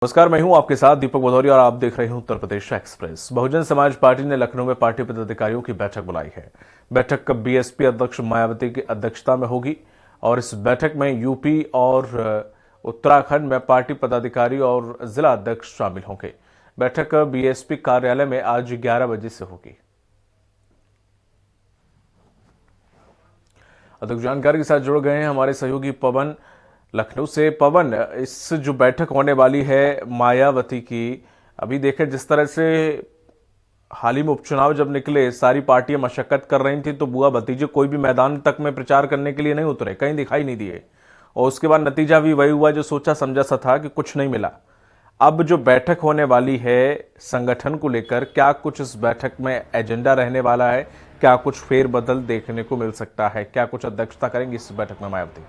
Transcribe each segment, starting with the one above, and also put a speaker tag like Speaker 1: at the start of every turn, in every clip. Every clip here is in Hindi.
Speaker 1: नमस्कार, मैं हूं आपके साथ दीपक भदौरिया और आप देख रहे हैं उत्तर प्रदेश एक्सप्रेस। बहुजन समाज पार्टी ने लखनऊ में पार्टी पदाधिकारियों की बैठक बुलाई है। बैठक कब बीएसपी अध्यक्ष मायावती की अध्यक्षता में होगी और इस बैठक में यूपी और उत्तराखंड में पार्टी पदाधिकारी और जिला अध्यक्ष शामिल होंगे। बैठक बीएसपी कार्यालय में आज 11 बजे से होगी। अधिक जानकारी के साथ जुड़ गए हैं हमारे सहयोगी पवन लखनऊ से। पवन, इस जो बैठक होने वाली है मायावती की, अभी देखें जिस तरह से हाल ही में उपचुनाव जब निकले सारी पार्टियां मशक्कत कर रही थी, तो बुआ भतीजे कोई भी मैदान तक में प्रचार करने के लिए नहीं उतरे, कहीं दिखाई नहीं दिए और उसके बाद नतीजा भी वही हुआ जो सोचा समझा सा था कि कुछ नहीं मिला। अब जो बैठक होने वाली है संगठन को लेकर, क्या कुछ इस बैठक में एजेंडा रहने वाला है? क्या कुछ फेरबदल देखने को मिल सकता है? क्या कुछ अध्यक्षता करेंगी इस बैठक में मायावती?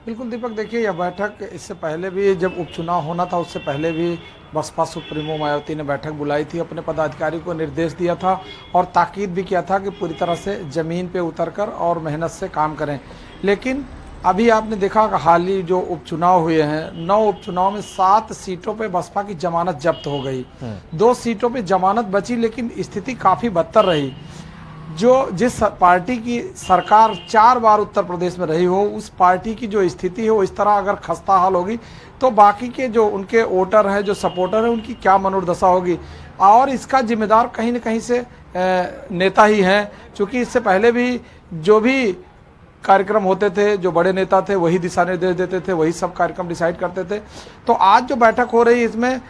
Speaker 2: बिल्कुल दीपक, देखिए यह बैठक इससे पहले भी जब उपचुनाव होना था उससे पहले भी बसपा सुप्रीमो मायावती ने बैठक बुलाई थी, अपने पदाधिकारी को निर्देश दिया था और ताकीद भी किया था कि पूरी तरह से ज़मीन पे उतरकर और मेहनत से काम करें। लेकिन अभी आपने देखा कि हाल ही जो उपचुनाव हुए हैं, 9 उपचुनाव में 7 सीटों पे बसपा की जमानत जब्त हो गई, 2 सीटों पे जमानत बची, लेकिन स्थिति काफ़ी बदतर रही। जिस पार्टी की सरकार 4 बार उत्तर प्रदेश में रही हो, उस पार्टी की जो स्थिति हो इस तरह अगर खस्ता हाल होगी तो बाकी के जो उनके वोटर हैं, जो सपोर्टर हैं, उनकी क्या मनोदशा होगी। और इसका जिम्मेदार कहीं न कहीं से नेता ही हैं, क्योंकि इससे पहले भी जो भी कार्यक्रम होते थे, जो बड़े नेता थे वही दिशा निर्देश देते थे, वही सब कार्यक्रम डिसाइड करते थे। तो आज जो बैठक हो रही है इसमें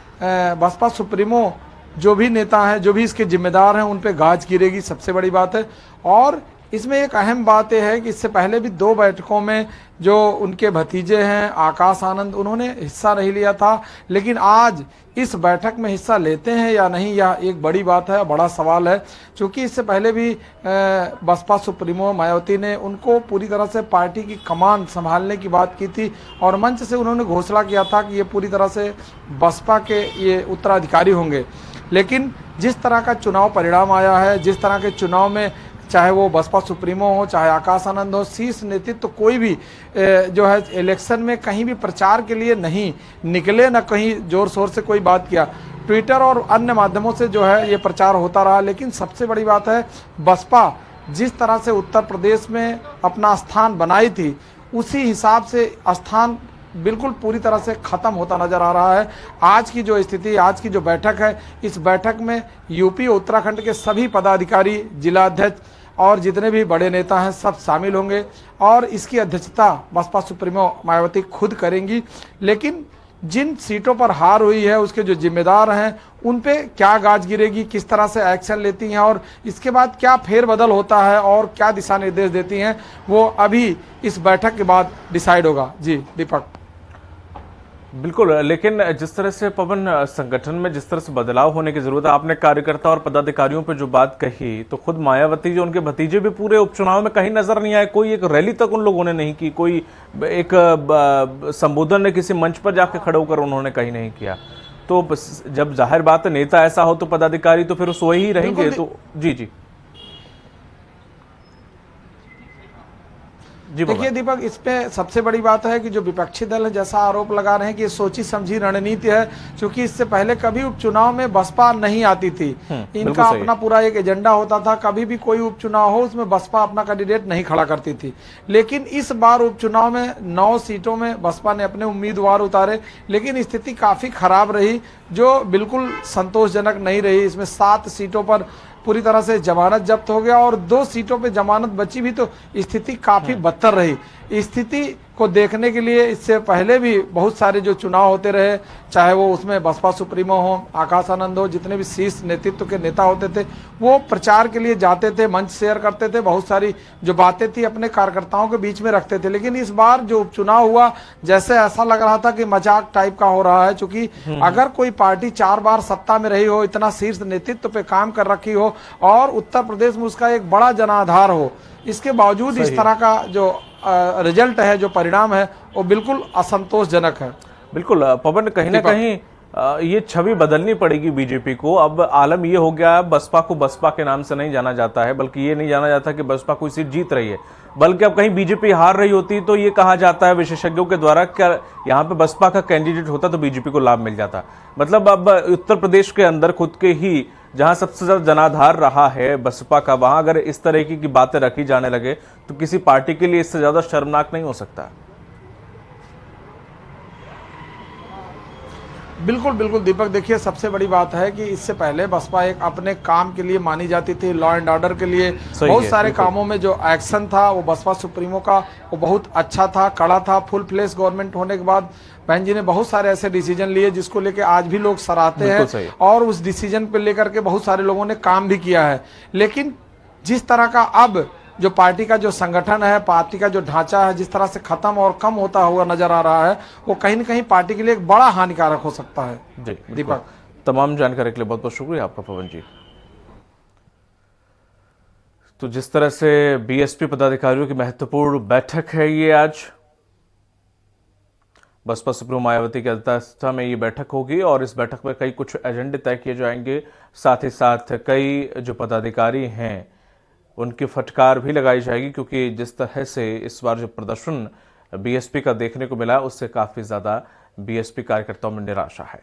Speaker 2: बसपा सुप्रीमो जो भी नेता हैं, जो भी इसके जिम्मेदार हैं, उन पे गाज गिरेगी, सबसे बड़ी बात है। और इसमें एक अहम बात यह है कि इससे पहले भी 2 बैठकों में जो उनके भतीजे हैं आकाश आनंद, उन्होंने हिस्सा नहीं लिया था, लेकिन आज इस बैठक में हिस्सा लेते हैं या नहीं, यह एक बड़ी बात है, बड़ा सवाल है। क्योंकि इससे पहले भी बसपा सुप्रीमो मायावती ने उनको पूरी तरह से पार्टी की कमान संभालने की बात की थी और मंच से उन्होंने घोषणा किया था कि ये पूरी तरह से बसपा के ये उत्तराधिकारी होंगे। लेकिन जिस तरह का चुनाव परिणाम आया है, जिस तरह के चुनाव में चाहे वो बसपा सुप्रीमो हो, चाहे आकाश आनंद हो, शीर्ष नेतृत्व तो कोई भी जो है इलेक्शन में कहीं भी प्रचार के लिए नहीं निकले, न कहीं जोर शोर से कोई बात किया। ट्विटर और अन्य माध्यमों से जो है ये प्रचार होता रहा। लेकिन सबसे बड़ी बात है, बसपा जिस तरह से उत्तर प्रदेश में अपना स्थान बनाई थी, उसी हिसाब से स्थान बिल्कुल पूरी तरह से खत्म होता नजर आ रहा है। आज की जो स्थिति, आज की जो बैठक है, इस बैठक में यूपी और उत्तराखंड के सभी पदाधिकारी, जिला अध्यक्ष और जितने भी बड़े नेता हैं सब शामिल होंगे और इसकी अध्यक्षता बसपा सुप्रीमो मायावती खुद करेंगी। लेकिन जिन सीटों पर हार हुई है उसके जो जिम्मेदार हैं उन पे क्या गाज गिरेगी, किस तरह से एक्शन लेती हैं और इसके बाद क्या फेरबदल होता है और क्या दिशा निर्देश देती हैं, वो अभी इस बैठक के बाद डिसाइड होगा। जी दीपक।
Speaker 1: बिल्कुल, लेकिन जिस तरह से पवन संगठन में जिस तरह से बदलाव होने की जरूरत है, आपने कार्यकर्ता और पदाधिकारियों पे जो बात कही, तो खुद मायावती जो उनके भतीजे भी पूरे उपचुनाव में कहीं नजर नहीं आए, कोई एक रैली तक उन लोगों ने नहीं की, कोई एक संबोधन ने किसी मंच पर जाके खड़े होकर उन्होंने कहीं नहीं किया। तो जब जाहिर बात है नेता ऐसा हो तो पदाधिकारी तो फिर उस वही रहेंगे। तो जी
Speaker 2: देखिए दीपक, इस पे सबसे बड़ी बात है कि जो विपक्षी दल है जैसा आरोप लगा रहे हैं कि ये सोची समझी रणनीति है, क्योंकि इससे पहले कभी उपचुनाव में बसपा नहीं आती थी। इनका अपना पूरा एक एजेंडा होता था, कभी भी कोई उपचुनाव हो उसमें बसपा अपना कैंडिडेट नहीं खड़ा करती थी। लेकिन इस बार उपचुनाव में 9 सीटों में बसपा ने अपने उम्मीदवार उतारे, लेकिन स्थिति काफी खराब रही, जो बिल्कुल संतोषजनक नहीं रही। इसमें 7 सीटों पर पूरी तरह से जमानत जब्त हो गया और 2 सीटों पे जमानत बची भी, तो स्थिति काफी बदतर रही। स्थिति को देखने के लिए इससे पहले भी बहुत सारे जो चुनाव होते रहे, चाहे वो उसमें बसपा सुप्रीमो हो, आकाश आनंद हो, जितने भी शीर्ष नेतृत्व के नेता होते थे वो प्रचार के लिए जाते थे, मंच शेयर करते थे, बहुत सारी जो बातें थी अपने कार्यकर्ताओं के बीच में रखते थे। लेकिन इस बार जो उपचुनाव हुआ, जैसे ऐसा लग रहा था कि मजाक टाइप का हो रहा है, क्योंकि अगर कोई पार्टी 4 बार सत्ता में रही हो, इतना शीर्ष नेतृत्व पे काम कर रखी हो और उत्तर प्रदेश में उसका एक बड़ा जनाधार हो, इसके बावजूद इस तरह का जो रिजल्ट है, जो परिणाम है, वो बिल्कुल असंतोषजनक है।
Speaker 1: बिल्कुल पवन, कहीं ना कहीं ये छवि बदलनी पड़ेगी बीजेपी को। अब आलम ये हो गया, बसपा को बसपा के नाम से नहीं जाना जाता है, बल्कि ये नहीं जाना जाता कि बसपा कोई सीट जीत रही है, बल्कि अब कहीं बीजेपी हार रही होती तो ये कहा जाता है विशेषज्ञों के द्वारा क्या यहाँ पे बसपा का कैंडिडेट होता तो बीजेपी को लाभ मिल जाता। मतलब अब उत्तर प्रदेश के अंदर खुद के ही जहां सबसे ज्यादा जनाधार रहा है बसपा का, वहां अगर इस तरह की बातें रखी जाने लगे तो किसी पार्टी के लिए इससे ज्यादा शर्मनाक नहीं हो सकता।
Speaker 2: बिल्कुल बिल्कुल दीपक, देखिए सबसे बड़ी बात है कि इससे पहले बसपा एक अपने काम के लिए मानी जाती थी, लॉ एंड ऑर्डर के लिए बहुत सारे कामों में जो एक्शन था वो बसपा सुप्रीमो का वो बहुत अच्छा था, कड़ा था। फुल फ्लेश गवर्नमेंट होने के बाद बहन जी ने बहुत सारे ऐसे डिसीजन लिए जिसको लेके आज भी लोग सराहते हैं और उस डिसीजन पे लेकर के बहुत सारे लोगों ने काम भी किया है। लेकिन जिस तरह का अब जो पार्टी का जो संगठन है, पार्टी का जो ढांचा है, जिस तरह से खत्म और कम होता हुआ नजर आ रहा है, वो कहीं न कहीं पार्टी के लिए एक बड़ा हानिकारक हो सकता है।
Speaker 1: जी
Speaker 2: दीपक,
Speaker 1: तमाम जानकारी के लिए बहुत बहुत शुक्रिया आपका पवन जी। तो जिस तरह से बीएसपी पदाधिकारियों की महत्वपूर्ण बैठक है ये आज, बसपा सुप्रीमो मायावती की अध्यक्षता में ये बैठक होगी और इस बैठक में कई कुछ एजेंडे तय किए जाएंगे। साथ ही साथ कई जो पदाधिकारी हैं उनकी फटकार भी लगाई जाएगी, क्योंकि जिस तरह से इस बार जो प्रदर्शन बीएसपी का देखने को मिला उससे काफी ज्यादा बीएसपी कार्यकर्ताओं में निराशा है।